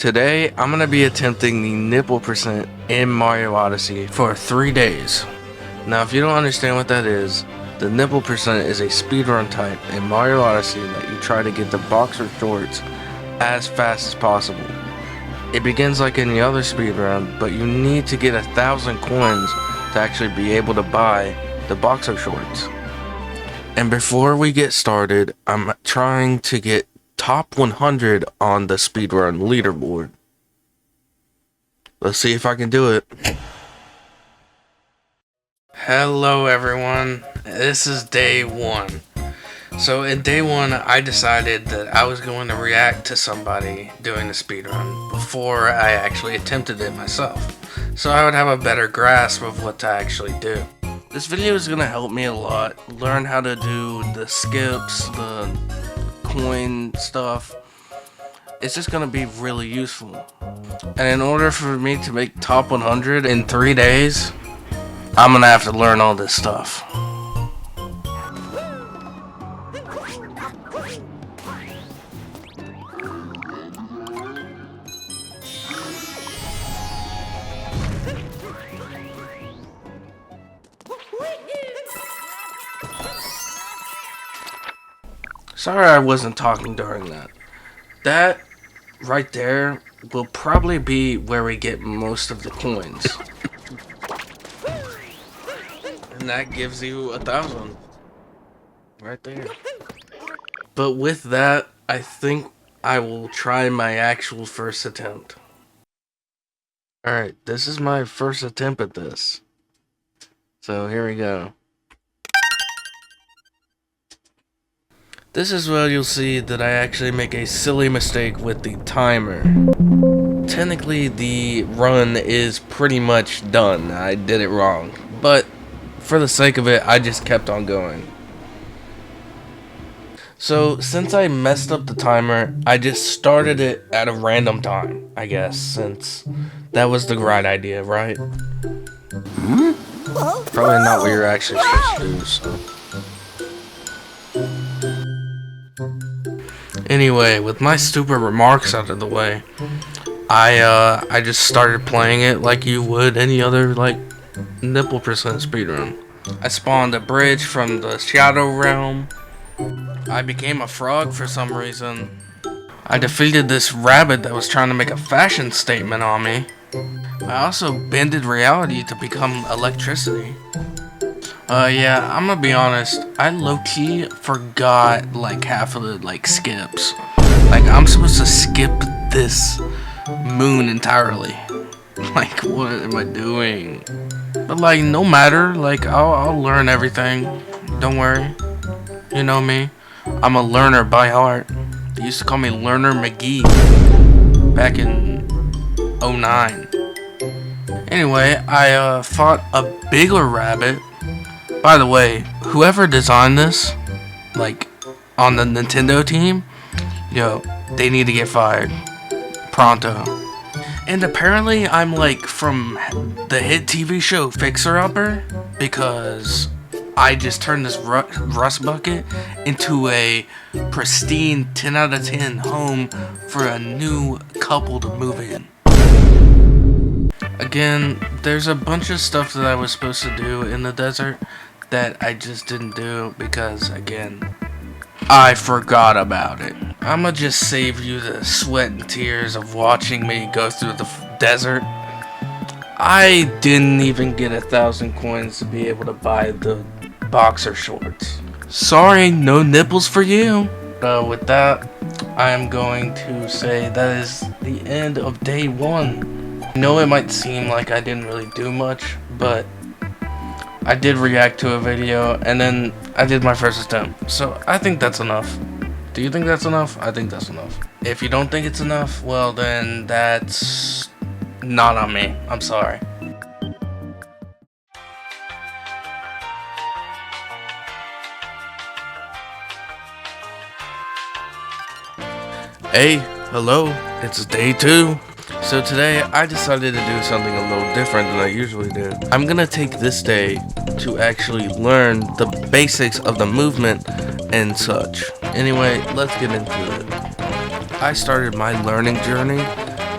Today, I'm going to be attempting the nipple percent in Mario Odyssey for 3 days. Now, if you don't understand what that is, the nipple percent is a speedrun type in Mario Odyssey that you try to get the boxer shorts as fast as possible. It begins like any other speedrun, but you need to get 1,000 coins to actually be able to buy the boxer shorts. And before we get started, I'm trying to get top 100 on the speedrun leaderboard. Let's see if I can do it. Hello everyone, this is day 1. So in day 1, I decided that I was going to react to somebody doing the speedrun before I actually attempted it myself, so I would have a better grasp of what to actually do. This video is going to help me a lot, learn how to do the skips, the coin stuff. It's just gonna be really useful. And in order for me to make top 100 in 3 days, I'm gonna have to learn all this stuff. Sorry I wasn't talking during that. That right there will probably be where we get most of the coins. And that gives you 1,000. Right there. But with that, I think I will try my actual first attempt. Alright, this is my first attempt at this. So here we go. This is where you'll see that I actually make a silly mistake with the timer. Technically, the run is pretty much done. I did it wrong. But for the sake of it, I just kept on going. So, since I messed up the timer, I just started it at a random time, I guess, since that was the right idea, right? Probably not what you're actually supposed to do, so. Anyway, with my stupid remarks out of the way, I just started playing it like you would any other, like, nipple percent speedrun. I spawned a bridge from the Shadow Realm. I became a frog for some reason. I defeated this rabbit that was trying to make a fashion statement on me. I also bended reality to become electricity. Yeah, I'm gonna be honest, I low-key forgot, like, half of the, like, skips. Like, I'm supposed to skip this moon entirely. Like, what am I doing? But, like, no matter, like, I'll learn everything. Don't worry. You know me. I'm a learner by heart. They used to call me Learner McGee back in 09. Anyway, I fought a bigger rabbit. By the way, whoever designed this, like, on the Nintendo team, yo, they need to get fired. Pronto. And apparently I'm, like, from the hit TV show Fixer Upper, because I just turned this rust bucket into a pristine 10 out of 10 home for a new couple to move in. Again, there's a bunch of stuff that I was supposed to do in the desert that I just didn't do because, again, I forgot about it. I'ma just save you the sweat and tears of watching me go through the desert. I didn't even get 1,000 coins to be able to buy the boxer shorts. Sorry, no nipples for you. With that, I am going to say that is the end of day 1. I know it might seem like I didn't really do much, but I did react to a video, and then I did my first attempt. So I think that's enough. Do you think that's enough? I think that's enough. If you don't think it's enough, well then that's not on me. I'm sorry. Hey, hello, it's day 2. So today, I decided to do something a little different than I usually do. I'm gonna take this day to actually learn the basics of the movement and such. Anyway, let's get into it. I started my learning journey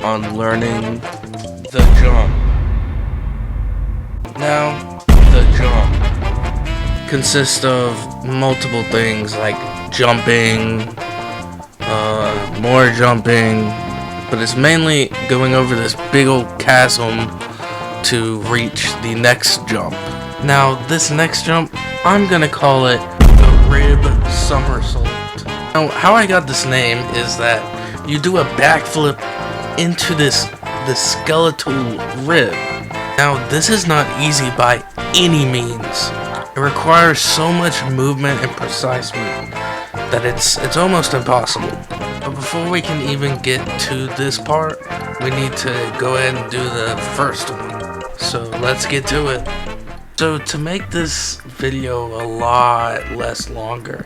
on learning the jump. Now, the jump consists of multiple things like jumping, more jumping, but it's mainly going over this big old chasm to reach the next jump. Now, this next jump, I'm gonna call it the rib somersault. Now, how I got this name is that you do a backflip into the skeletal rib. Now, this is not easy by any means. It requires so much movement and precise movement that it's almost impossible. But before we can even get to this part, we need to go ahead and do the first one. So let's get to it. So to make this video a lot less longer,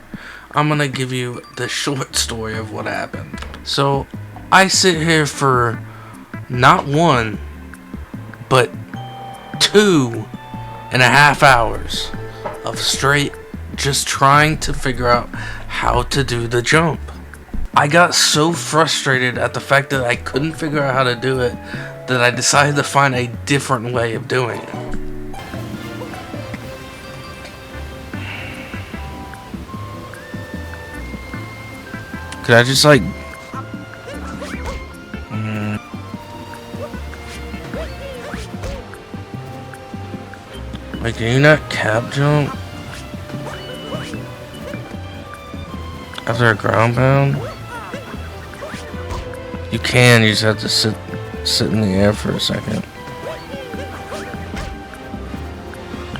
I'm gonna give you the short story of what happened. So I sit here for not 1, but 2.5 hours of straight just trying to figure out how to do the jump. I got so frustrated at the fact that I couldn't figure out how to do it that I decided to find a different way of doing it. Could I just like... Wait, can you not cap jump? After a ground pound? You can, you just have to sit in the air for a second.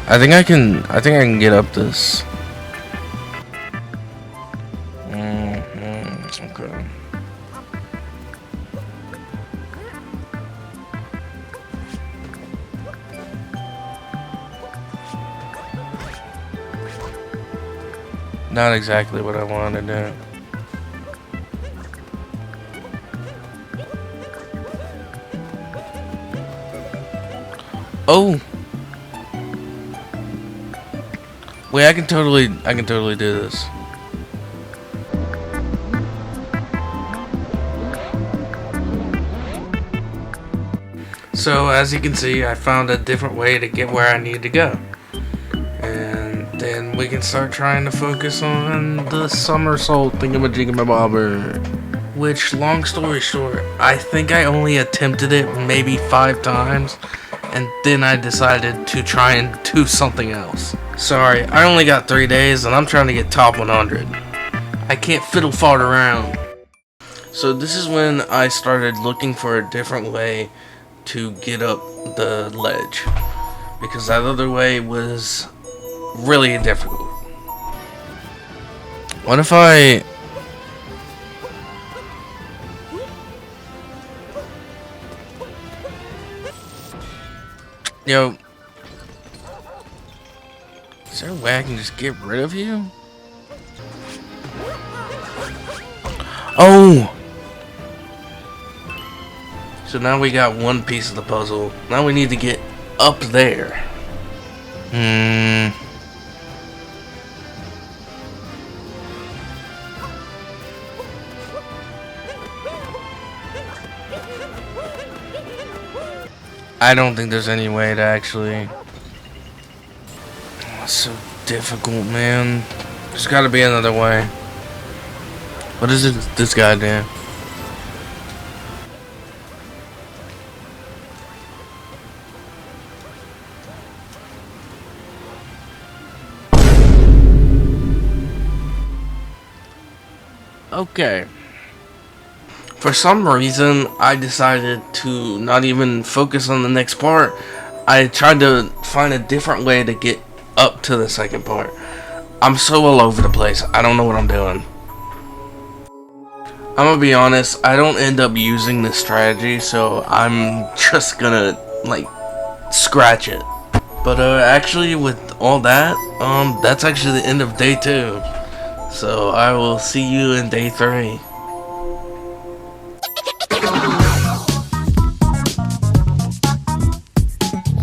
I think I can get up this. Okay. Not exactly what I wanted to do. Oh! Wait, I can totally do this. So, as you can see, I found a different way to get where I need to go. And then we can start trying to focus on the somersault thingamajiggamabobber. Which, long story short, I think I only attempted it maybe 5 times. And then I decided to try and do something else. Sorry, I only got 3 days and I'm trying to get top 100. I can't fiddle fart around. So this is when I started looking for a different way to get up the ledge, because that other way was really difficult. What if I... Yo, is there a way I can just get rid of you? Oh! So now we got one piece of the puzzle. Now we need to get up there. I don't think there's any way to actually... Oh, it's so difficult, man. There's gotta be another way. What is it this guy do? Okay. For some reason, I decided to not even focus on the next part. I tried to find a different way to get up to the second part. I'm so all over the place. I don't know what I'm doing. I'm gonna be honest, I don't end up using this strategy, so I'm just gonna, like, scratch it. But, actually, with all that, that's actually the end of day 2. So, I will see you in day 3.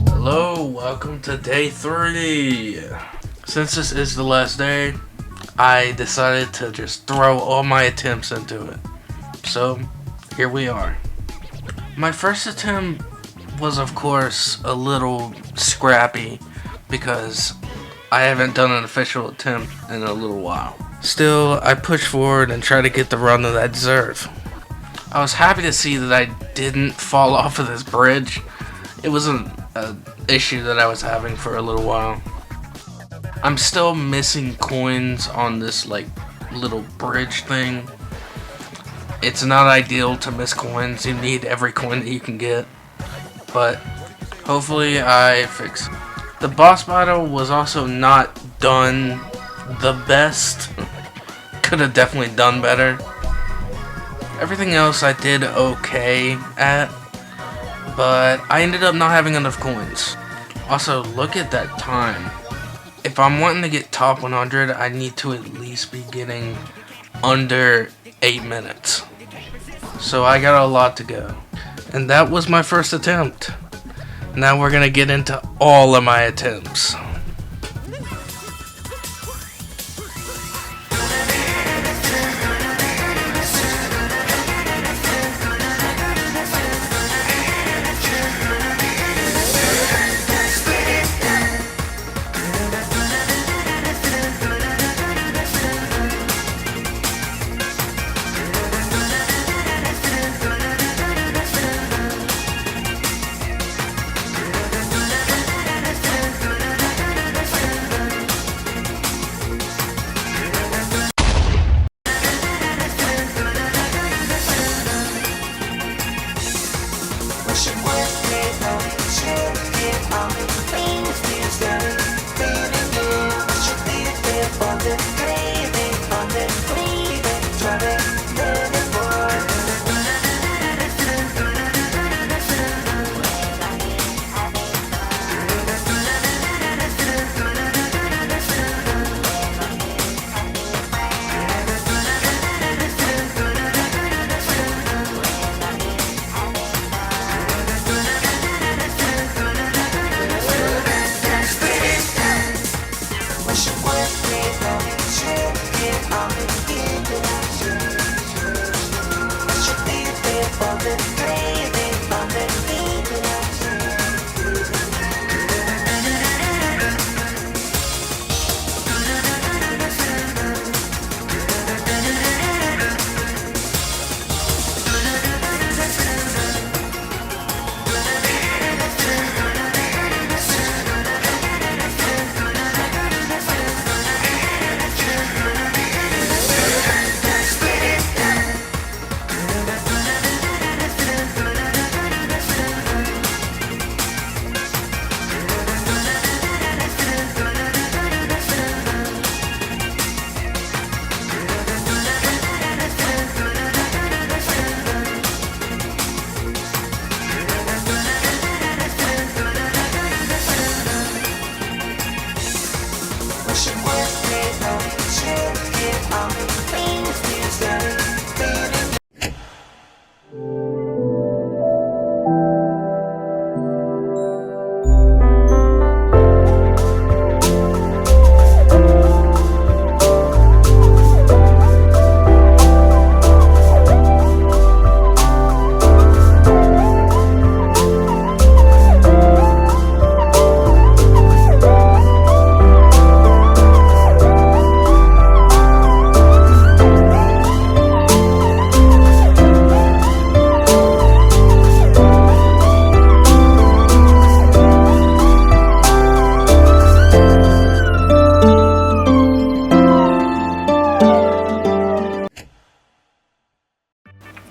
Hello, welcome to day 3. Since this is the last day, I decided to just throw all my attempts into it. So, here we are. My first attempt was, of course, a little scrappy because I haven't done an official attempt in a little while. Still, I pushed forward and tried to get the run that I deserve. I was happy to see that I didn't fall off of this bridge. It was an issue that I was having for a little while. I'm still missing coins on this like little bridge thing. It's not ideal to miss coins. You need every coin that you can get. But hopefully I fix it. The boss battle was also not done the best. Could have definitely done better. Everything else I did okay at, but I ended up not having enough coins. Also, look at that time. If I'm wanting to get top 100, I need to at least be getting under 8 minutes. So I got a lot to go. And that was my first attempt. Now we're gonna get into all of my attempts.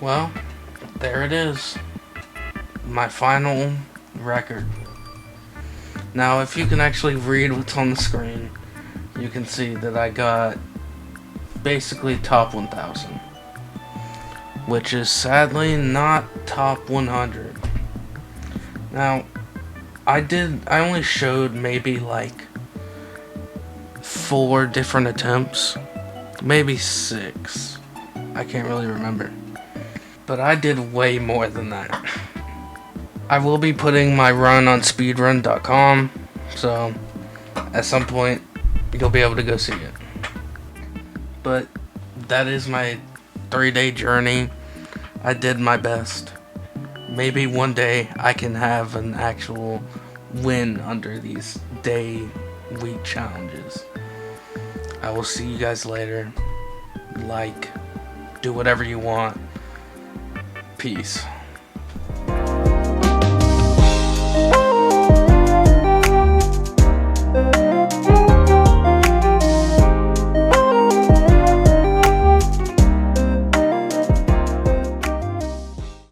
Well, there it is. My final record. Now, if you can actually read what's on the screen, you can see that I got basically top 1,000. Which is sadly not top 100. Now, I only showed maybe like 4 different attempts. Maybe 6. I can't really remember. But I did way more than that. I will be putting my run on speedrun.com, so at some point you'll be able to go see it. But that is my 3-day journey. I did my best. maybe one day I can have an actual win under these day week challenges. I will see you guys later. Like, do whatever you want. Peace.